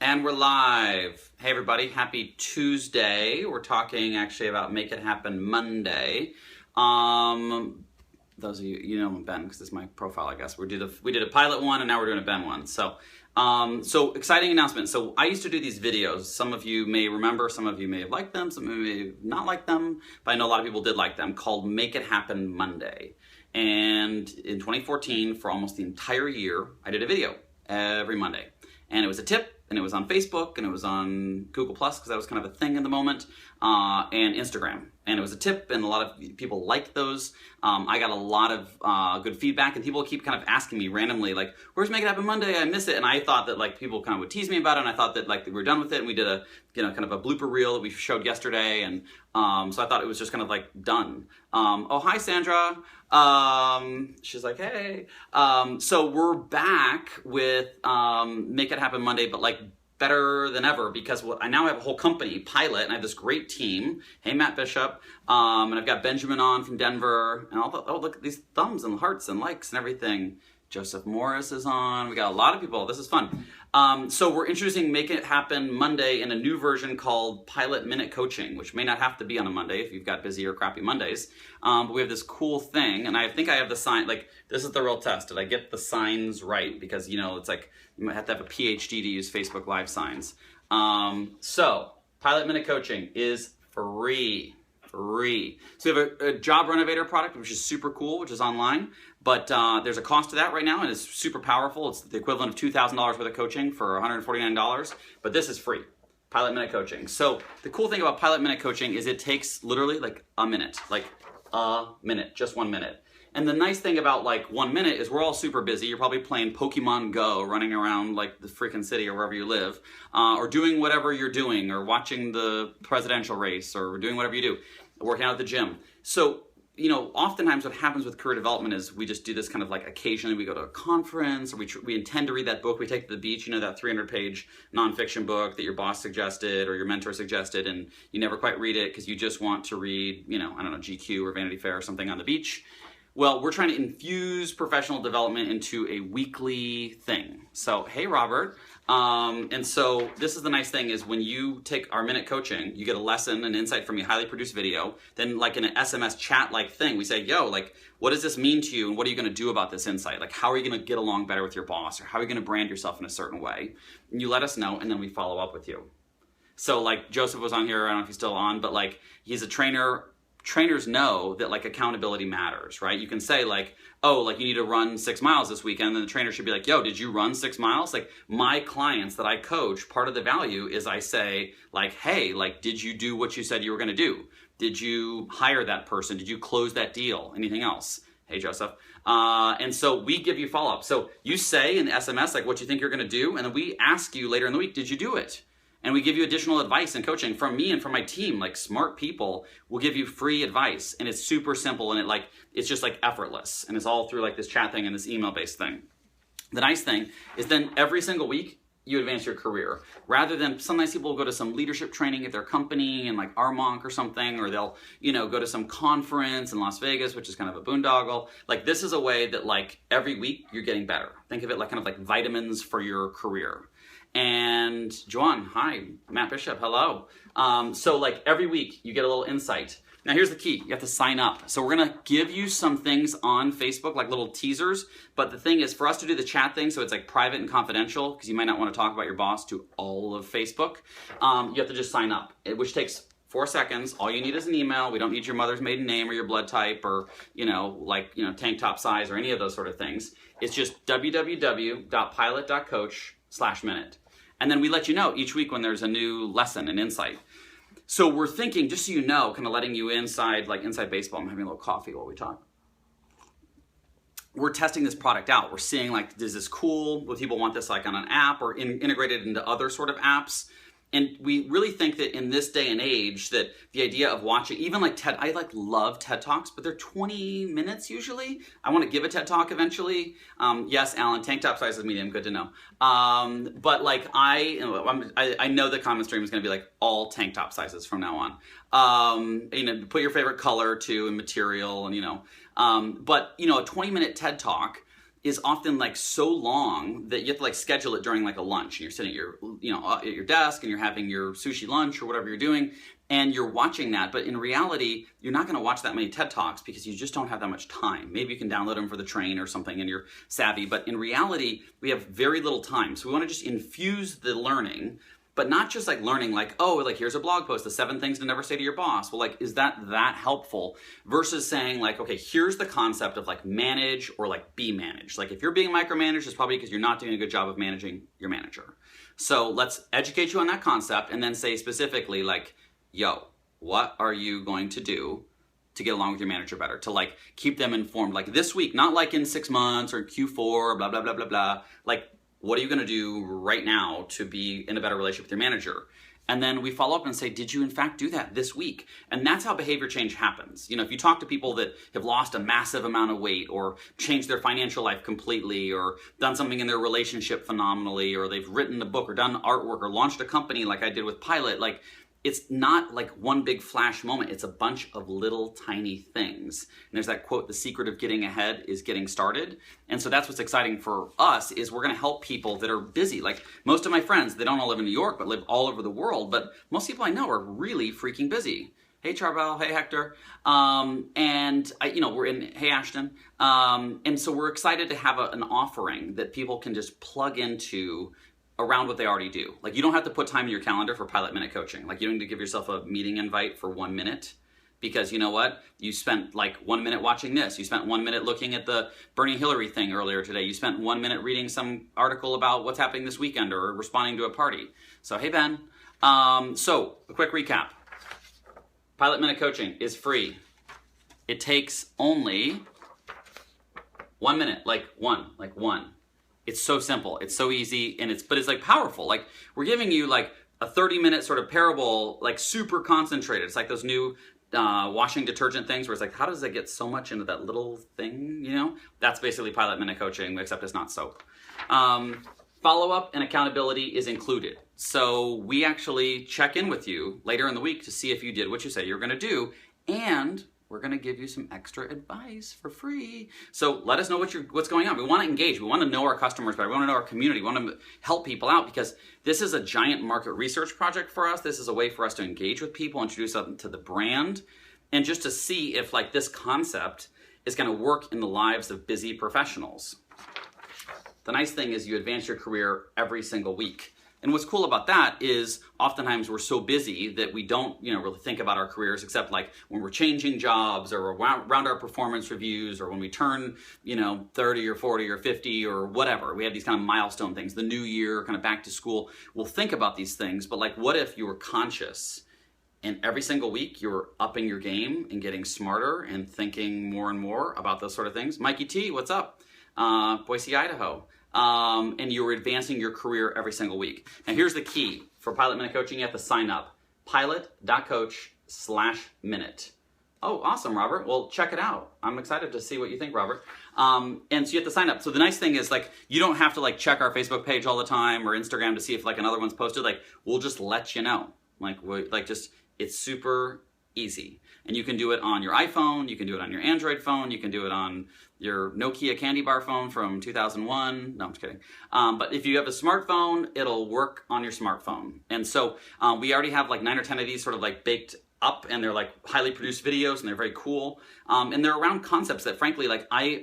And we're live. Hey everybody, happy Tuesday. We're talking actually about Make It Happen Monday. Those of you know Ben, because this is my profile, I guess. We did a pilot one and now we're doing a Ben one. So exciting announcement. So I used to do these videos. Some of you may remember, some of you may have liked them, some of you may have not liked them, but I know a lot of people did like them, called Make It Happen Monday. And in 2014, for almost the entire year, I did a video every Monday. And it was a tip, and it was on Facebook, and it was on Google Plus, because that was kind of a thing in the moment, and Instagram. And it was a tip, and a lot of people liked those. I got a lot of good feedback, and people keep kind of asking me randomly, like, where's Make It Happen Monday? I miss it. And I thought that like people kind of would tease me about it, and I thought that like we were done with it, and we did a kind of a blooper reel that we showed yesterday, and so I thought it was just kind of like done. Oh, hi Sandra. She's like, hey. So we're back with Make It Happen Monday, but like better than ever, because I now have a whole company, Pilot, and I have this great team. Hey, Matt Bishop. And I've got Benjamin on from Denver, and oh, look at these thumbs and hearts and likes and everything. Joseph Morris is on. We got a lot of people. This is fun. So we're introducing Make It Happen Monday in a new version called Pilot Minute Coaching, which may not have to be on a Monday if you've got busy or crappy Mondays. But we have this cool thing, and I think I have the sign, like, this is the real test. Did I get the signs right? Because, you know, it's like, you might have to have a PhD to use Facebook Live signs. So Pilot Minute Coaching is free. So we have a Job Renovator product, which is super cool, which is online, but there's a cost to that right now, and it's super powerful. It's the equivalent of $2,000 worth of coaching for $149, but this is free, Pilot Minute Coaching. So the cool thing about Pilot Minute Coaching is it takes literally like a minute, just 1 minute. And the nice thing about like 1 minute is we're all super busy. You're probably playing Pokemon Go, running around like the freaking city or wherever you live, or doing whatever you're doing, or watching the presidential race, or doing whatever you do, working out at the gym. So, you know, oftentimes what happens with career development is we just do this kind of like occasionally we go to a conference, or we intend to read that book we take to the beach, you know, that 300-page nonfiction book that your boss suggested or your mentor suggested, and you never quite read it because you just want to read, you know, I don't know, GQ or Vanity Fair or something on the beach. Well, we're trying to infuse professional development into a weekly thing. So, hey, Robert. And so this is the nice thing is when you take our minute coaching, you get a lesson, an insight from a highly produced video. Then like in an SMS chat-like thing, we say, yo, like, what does this mean to you? And what are you going to do about this insight? Like, how are you going to get along better with your boss? Or how are you going to brand yourself in a certain way? And you let us know, and then we follow up with you. So like Joseph was on here, I don't know if he's still on, but like he's a trainer. Trainers know that like accountability matters, right? You can say like, oh, like you need to run 6 miles this weekend. And then the trainer should be like, yo, did you run 6 miles? Like my clients that I coach, part of the value is I say like, hey, like, did you do what you said you were going to do? Did you hire that person? Did you close that deal? Anything else? Hey, Joseph. And so we give you follow-up. So you say in the SMS, like what you think you're going to do. And then we ask you later in the week, did you do it? And we give you additional advice and coaching from me and from my team. Like smart people will give you free advice, and it's super simple, and it's just like effortless, and it's all through like this chat thing and this email-based thing. The nice thing is then every single week you advance your career, rather than sometimes people will go to some leadership training at their company and like Armonk or something, or they'll, you know, go to some conference in Las Vegas, which is kind of a boondoggle. Like this is a way that like every week you're getting better. Think of it like kind of like vitamins for your career. And Joanne, hi. Matt Bishop, hello. So like every week you get a little insight. Now here's the key, you have to sign up. So we're gonna give you some things on Facebook, like little teasers, but the thing is for us to do the chat thing, so it's like private and confidential, because you might not wanna talk about your boss to all of Facebook, you have to just sign up, which takes 4 seconds. All you need is an email. We don't need your mother's maiden name or your blood type or, you know, like, you know, tank top size or any of those sort of things. It's just www.pilot.coach/minute. And then we let you know each week when there's a new lesson and insight. So we're thinking, just so you know, kind of letting you inside, like inside baseball. I'm having a little coffee while we talk. We're testing this product out. We're seeing like, is this cool? Will people want this like on an app or integrated into other sort of apps? And we really think that in this day and age that the idea of watching, even like TED, I like love TED Talks, but they're 20 minutes usually. I want to give a TED Talk eventually. Yes, Alan, tank top size is medium, good to know. But like I know the comment stream is going to be like all tank top sizes from now on. You know, put your favorite color too and material and, you know. But, you know, a 20-minute TED Talk is often like so long that you have to like schedule it during like a lunch, and you're sitting at your, at your desk and you're having your sushi lunch or whatever you're doing, and you're watching that. But in reality, you're not going to watch that many TED Talks because you just don't have that much time. Maybe you can download them for the train or something and you're savvy, but in reality, we have very little time. So we want to just infuse the learning, but not just like learning like, oh, like here's a blog post, the 7 things to never say to your boss. Well, like, is that helpful? Versus saying like, okay, here's the concept of like manage or like be managed. Like if you're being micromanaged, it's probably because you're not doing a good job of managing your manager. So let's educate you on that concept and then say specifically like, yo, what are you going to do to get along with your manager better? To like keep them informed, like this week, not like in 6 months or Q4, blah, blah, blah, blah, blah. Like, what are you going to do right now to be in a better relationship with your manager? And then we follow up and say, did you in fact do that this week? And that's how behavior change happens. If you talk to people that have lost a massive amount of weight or changed their financial life completely or done something in their relationship phenomenally, or they've written a book or done artwork or launched a company like I did with Pilot, like it's not like one big flash moment. It's a bunch of little tiny things. And there's that quote, the secret of getting ahead is getting started. And so that's what's exciting for us is we're gonna help people that are busy. Like most of my friends, they don't all live in New York, but live all over the world. But most people I know are really freaking busy. Hey Charbel, hey Hector. Hey Ashton. And so we're excited to have an offering that people can just plug into around what they already do. Like you don't have to put time in your calendar for Pilot Minute coaching. Like you don't need to give yourself a meeting invite for 1 minute because you know what? You spent like 1 minute watching this. You spent 1 minute looking at the Bernie Hillary thing earlier today. You spent 1 minute reading some article about what's happening this weekend or responding to a party. So hey Ben. So a quick recap. Pilot Minute coaching is free. It takes only 1 minute, like one. It's so simple, it's so easy, but it's like powerful. Like we're giving you like a 30-minute sort of parable, like super concentrated. It's like those new washing detergent things where it's like, how does it get so much into that little thing, That's basically Pilot Minute coaching, except it's not soap. Follow-up and accountability is included. So we actually check in with you later in the week to see if you did what you said you were gonna do, and we're going to give you some extra advice for free. So let us know what's going on. We want to engage. We want to know our customers better. We want to know our community. We want to help people out because this is a giant market research project for us. This is a way for us to engage with people, introduce them to the brand, and just to see if like this concept is going to work in the lives of busy professionals. The nice thing is you advance your career every single week. And what's cool about that is oftentimes we're so busy that we don't, really think about our careers except like when we're changing jobs or around our performance reviews or when we turn, 30 or 40 or 50 or whatever. We have these kind of milestone things, the new year, kind of back to school. We'll think about these things, but like what if you were conscious and every single week you were upping your game and getting smarter and thinking more and more about those sort of things? Mikey T, what's up? Boise, Idaho. And you're advancing your career every single week. Now here's the key. For Pilot Minute Coaching, you have to sign up. pilot.coach/minute. Oh, awesome, Robert. Well, check it out. I'm excited to see what you think, Robert. And so you have to sign up. So the nice thing is like, you don't have to like check our Facebook page all the time or Instagram to see if like another one's posted. Like, we'll just let you know. It's super easy. And you can do it on your iPhone, you can do it on your Android phone, you can do it on your Nokia candy bar phone from 2001. No, I'm just kidding. But if you have a smartphone, it'll work on your smartphone. And so we already have like 9 or 10 of these sort of like baked up, and they're like highly produced videos and they're very cool. And they're around concepts that frankly, like I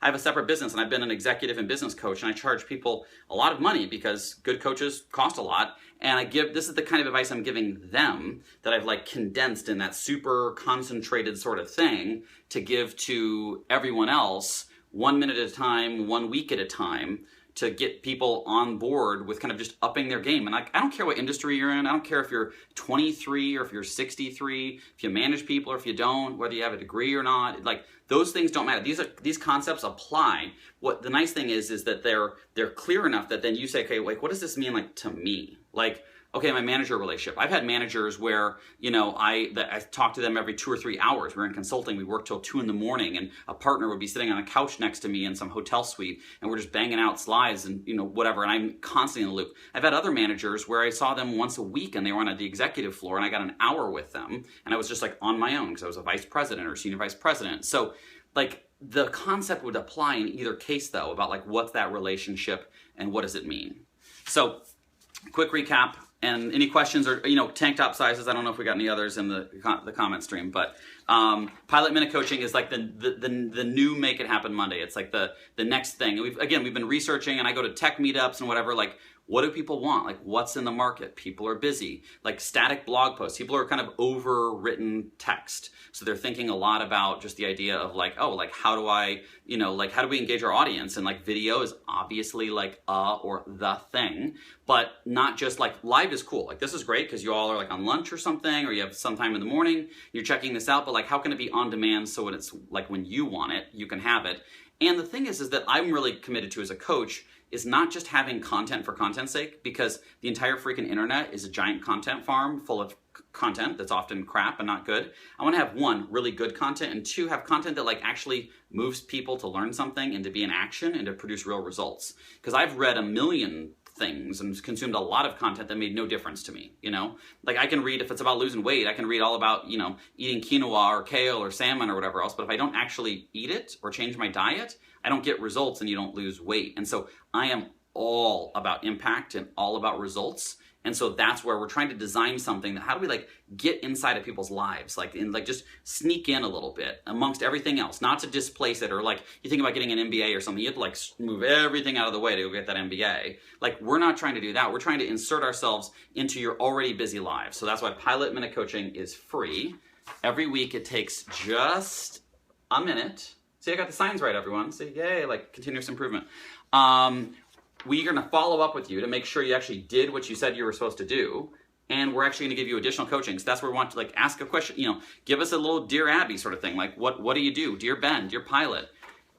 have a separate business and I've been an executive and business coach, and I charge people a lot of money because good coaches cost a lot. And this is the kind of advice I'm giving them that I've like condensed in that super concentrated sort of thing to give to everyone else 1 minute at a time, 1 week at a time, to get people on board with kind of just upping their game. And I don't care what industry you're in. I don't care if you're 23 or if you're 63, if you manage people or if you don't, whether you have a degree or not. Like those things don't matter. These concepts apply. What the nice thing is that they're clear enough that then you say, okay, like what does this mean like to me? Like, okay, my manager relationship. I've had managers where, I talk to them every 2 or 3 hours. We're in consulting, we work till 2 a.m, and a partner would be sitting on a couch next to me in some hotel suite, and we're just banging out slides and, whatever, and I'm constantly in the loop. I've had other managers where I saw them once a week and they were on the executive floor and I got an hour with them, and I was just like on my own because I was a vice president or senior vice president. So like, the concept would apply in either case though, about like what's that relationship and what does it mean. So quick recap, and any questions, or tank top sizes. I don't know if we got any others in the comment stream, but Pilot Minute Coaching is like the new Make It Happen Monday. It's like the next thing. And we've been researching, and I go to tech meetups and whatever, like, what do people want? Like, what's in the market? People are busy. Like static blog posts. People are kind of overwritten text. So they're thinking a lot about just the idea of like, oh, like how do I, how do we engage our audience? And like video is obviously like or the thing, but not just like live is cool. Like this is great because you all are like on lunch or something, or you have some time in the morning, you're checking this out, but like how can it be on demand so when it's like when you want it, you can have it. And the thing is that I'm really committed to as a coach is not just having content for content's sake, because the entire freaking internet is a giant content farm full of content that's often crap and not good. I want to have one, really good content, and two, have content that like actually moves people to learn something and to be in action and to produce real results. Because I've read a million things and consumed a lot of content that made no difference to me, Like I can read, if it's about losing weight, I can read all about, eating quinoa or kale or salmon or whatever else, but if I don't actually eat it or change my diet, I don't get results and you don't lose weight. And so I am all about impact and all about results. And so that's where we're trying to design something that, how do we like get inside of people's lives, like just sneak in a little bit amongst everything else, not to displace it, or like you think about getting an MBA or something, you have to like move everything out of the way to go get that MBA. Like we're not trying to do that. We're trying to insert ourselves into your already busy lives. So that's why Pilot Minute Coaching is free. Every week it takes just a minute. See, I got the signs right, everyone. See, yay, like continuous improvement. We're going to follow up with you to make sure you actually did what you said you were supposed to do. And we're actually going to give you additional coaching. So that's where we want to like ask a question, give us a little Dear Abby sort of thing. Like, what do you do? Dear Ben, Dear Pilot.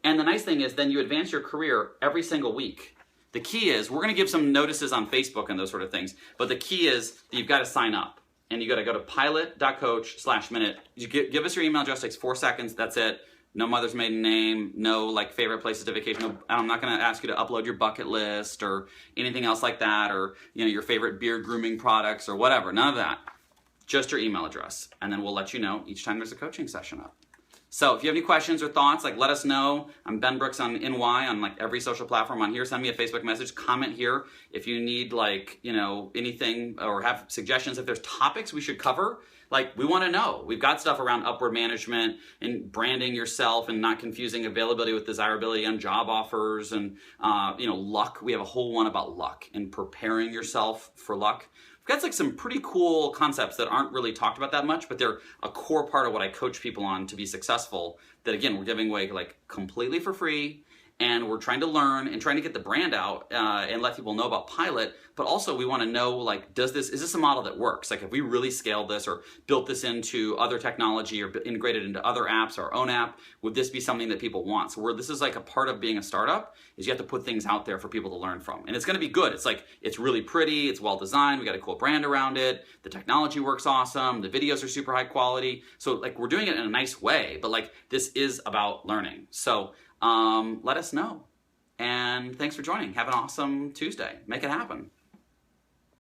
And the nice thing is then you advance your career every single week. The key is, we're going to give some notices on Facebook and those sort of things. But the key is that you've got to sign up. And you got to go to pilot.coach/minute. You give us your email address, takes 4 seconds. That's it. No mother's maiden name, no like favorite places to vacation. No, I'm not going to ask you to upload your bucket list or anything else like that, or your favorite beard grooming products or whatever. None of that. Just your email address, and then we'll let you know each time there's a coaching session up. So if you have any questions or thoughts, like let us know. I'm Ben Brooks on NY on like every social platform on here. Send me a Facebook message, comment here if you need like anything or have suggestions. If there's topics we should cover. Like, we want to know. We've got stuff around upward management and branding yourself and not confusing availability with desirability on job offers and, luck. We have a whole one about luck and preparing yourself for luck. We've got like some pretty cool concepts that aren't really talked about that much, but they're a core part of what I coach people on to be successful. That, again, we're giving away like completely for free. And we're trying to learn and trying to get the brand out and let people know about Pilot. But also we want to know, like, is this a model that works? Like, if we really scaled this or built this into other technology or integrated into other apps, our own app, would this be something that people want? So this is like a part of being a startup, is you have to put things out there for people to learn from. And it's going to be good. It's like, it's really pretty. It's well designed. We got a cool brand around it. The technology works awesome. The videos are super high quality. So like, we're doing it in a nice way, but like, this is about learning. So let us know. And thanks for joining. Have an awesome Tuesday. Make it happen.